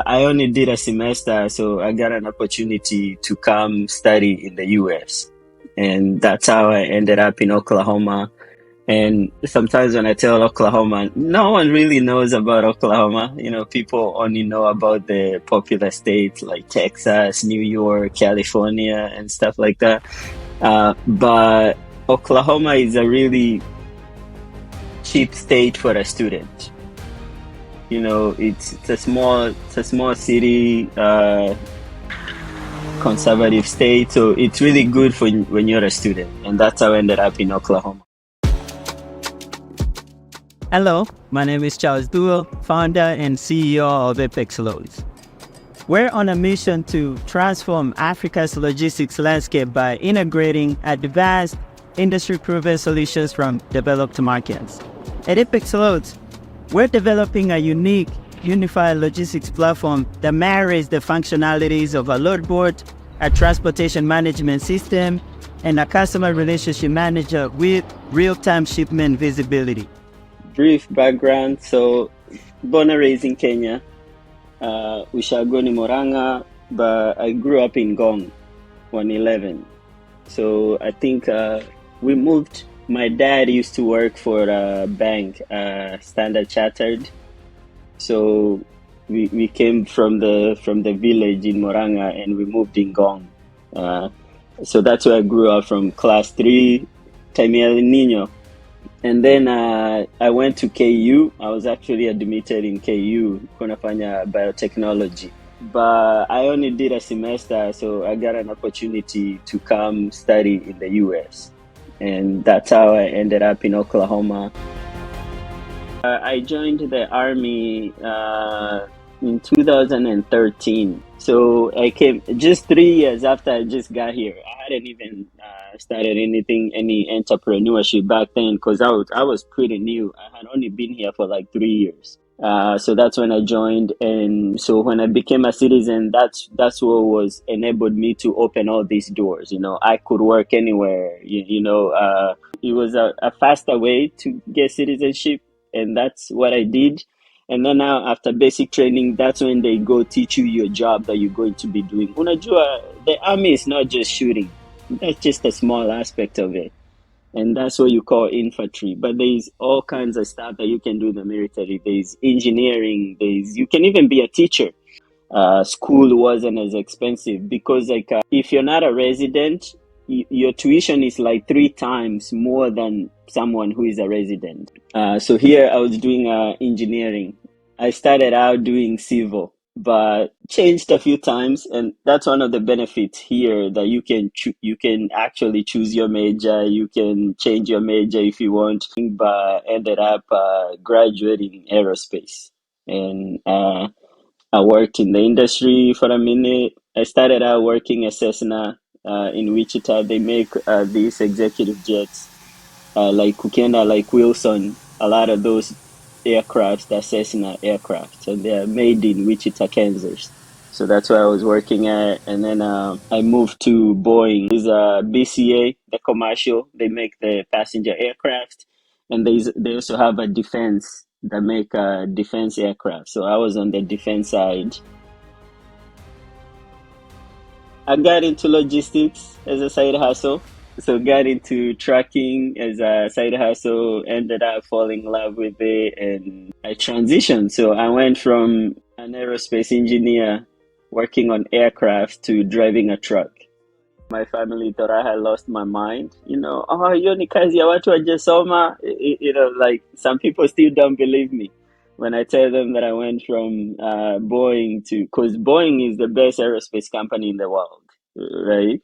I only did a semester, so I got an opportunity to come study in the US. And that's how I ended up in Oklahoma. And sometimes when I tell Oklahoma, no one really knows about Oklahoma. People only know about the popular states like Texas, New York, California, and stuff like that. But Oklahoma is a really cheap state for a student. It's a small city, conservative state, so it's really good for when you're a student, and that's how I ended up in Oklahoma. Hello, my name is Thuo, founder and CEO of Apexloads. We're on a mission to transform Africa's logistics landscape by integrating advanced, industry-proven solutions from developed markets. At Apexloads, we're developing a unique, unified logistics platform that marries the functionalities of a load board, a transportation management system, and a customer relationship manager with real-time shipment visibility. Brief background. So, born and raised in Kenya, Ushagoni Moranga, but I grew up in Gong, 111. So I think we moved. My dad used to work for a bank, Standard Chartered. So we came from the village in Moranga and we moved in Gong. So that's where I grew up from class 3, Taimiel Nino. And then I went to KU. I was actually admitted in KU, Konafanya Biotechnology. But I only did a semester, so I got an opportunity to come study in the US. And that's how I ended up in Oklahoma. I joined the Army in 2013. So I came just 3 years after I just got here. I hadn't even started any entrepreneurship back then because I was pretty new. I had only been here for like 3 years. So that's when I joined, and so when I became a citizen, that's what was enabled me to open all these doors. I could work anywhere. It was a faster way to get citizenship, and that's what I did. And then now, after basic training, that's when they go teach you your job that you're going to be doing. Unajua, the army is not just shooting. That's just a small aspect of it. And that's what you call infantry. But there's all kinds of stuff that you can do in the military. There's engineering. You can even be a teacher. School wasn't as expensive because if you're not a resident, your tuition is like 3 times more than someone who is a resident. So here I was doing engineering. I started out doing civil, but changed a few times, and that's one of the benefits here, that you can actually choose your major. You can change your major if you want, but ended up graduating aerospace. And I worked in the industry for a minute. I started out working at Cessna in Wichita. They make these executive jets, like Kukenda, like Wilson. A lot of those aircrafts are Cessna aircraft, and they're made in Wichita, Kansas. So that's where I was working at. And then I moved to Boeing. There's BCA, the commercial. They make the passenger aircraft, and they also have a defense that make defense aircraft. So I was on the defense side. I got into logistics as a side hustle. So got into trucking as a side hustle, ended up falling in love with it, and I transitioned. So I went from an aerospace engineer working on aircraft to driving a truck. My family thought I had lost my mind. Oh, hiyo ni kazi ya watu hawajasoma. Like some people still don't believe me when I tell them that I went from Boeing because Boeing is the best aerospace company in the world, right?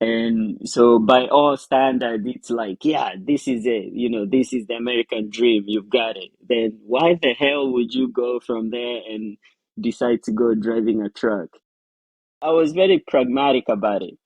And so by all standards, it's like, yeah, this is it. This is the American dream. You've got it. Then why the hell would you go from there and decide to go driving a truck? I was very pragmatic about it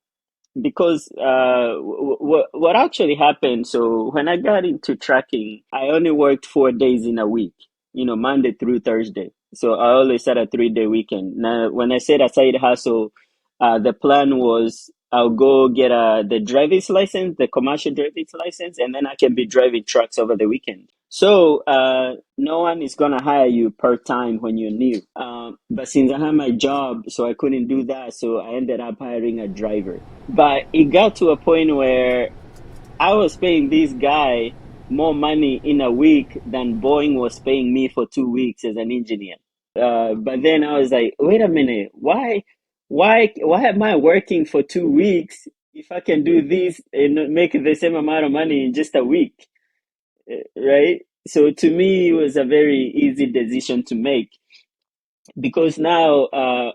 because what actually happened, so when I got into trucking, I only worked 4 days in a week, Monday through Thursday. So I always had a 3-day weekend. Now, when I said a side hustle, the plan was I'll go get the driver's license, the commercial driver's license, and then I can be driving trucks over the weekend. So no one is gonna hire you per time when you're new. But since I had my job, so I couldn't do that. So I ended up hiring a driver. But it got to a point where I was paying this guy more money in a week than Boeing was paying me for 2 weeks as an engineer. But then I was like, wait a minute, why am I working for 2 weeks if I can do this and make the same amount of money in just a week? Right? So to me, it was a very easy decision to make because now,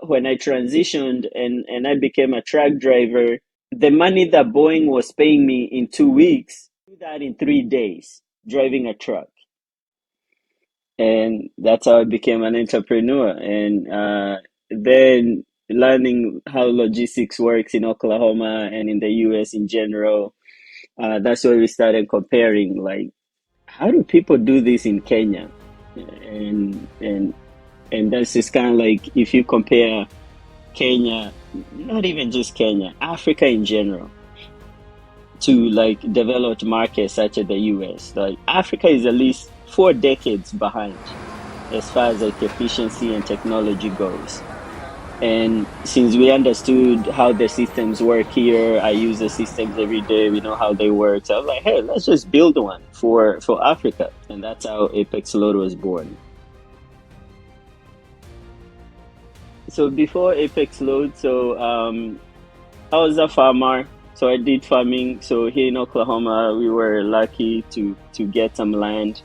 when I transitioned and I became a truck driver, the money that Boeing was paying me in 2 weeks, I do that in 3 days driving a truck. And that's how I became an entrepreneur. And then learning how logistics works in Oklahoma and in the US in general, that's where we started comparing, like, how do people do this in Kenya? And and and that's just kind of like if you compare Kenya, not even just Kenya, Africa in general, to like developed markets such as the US. Like Africa is at least 4 decades behind as far as like efficiency and technology goes. And since we understood how the systems work here, I use the systems every day. We know how they work. So I was like, hey, let's just build one for Africa. And that's how Apexload was born. So before Apexload, I was a farmer. So I did farming. So here in Oklahoma, we were lucky to get some land.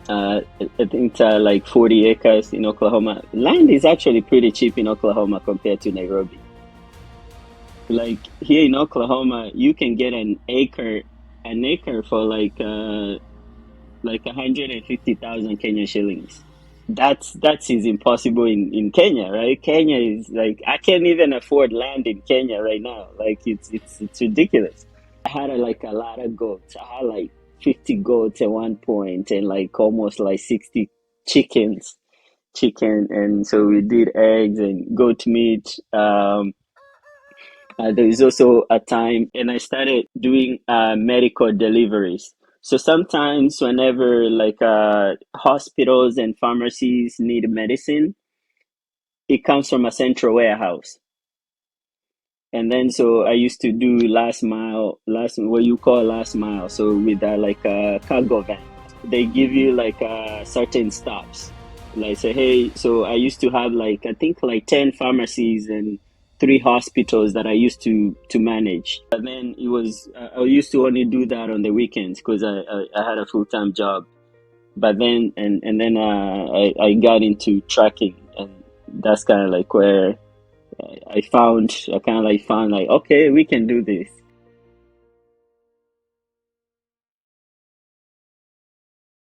I think like 40 acres in Oklahoma. Land is actually pretty cheap in Oklahoma compared to Nairobi. Like here in Oklahoma, you can get an acre for like 150,000 Kenya shillings. That's is impossible in Kenya, right? Kenya is like I can't even afford land in Kenya right now. Like it's ridiculous. I had like a lot of goats. I had like 50 goats at one point and like almost like 60 chickens, and so we did eggs and goat meat. There is also a time, and I started doing medical deliveries. So sometimes, whenever like hospitals and pharmacies need medicine, it comes from a central warehouse. And then so I used to do last mile, last what you call last mile. So with like a cargo van, they give you like certain stops. Like say, hey, so I used to have like I think like 10 pharmacies and 3 hospitals that I used to manage. And then it was I used to only do that on the weekends because I had a full-time job. But then and then I got into tracking, and that's kind of like where I kind of like found like okay, we can do this.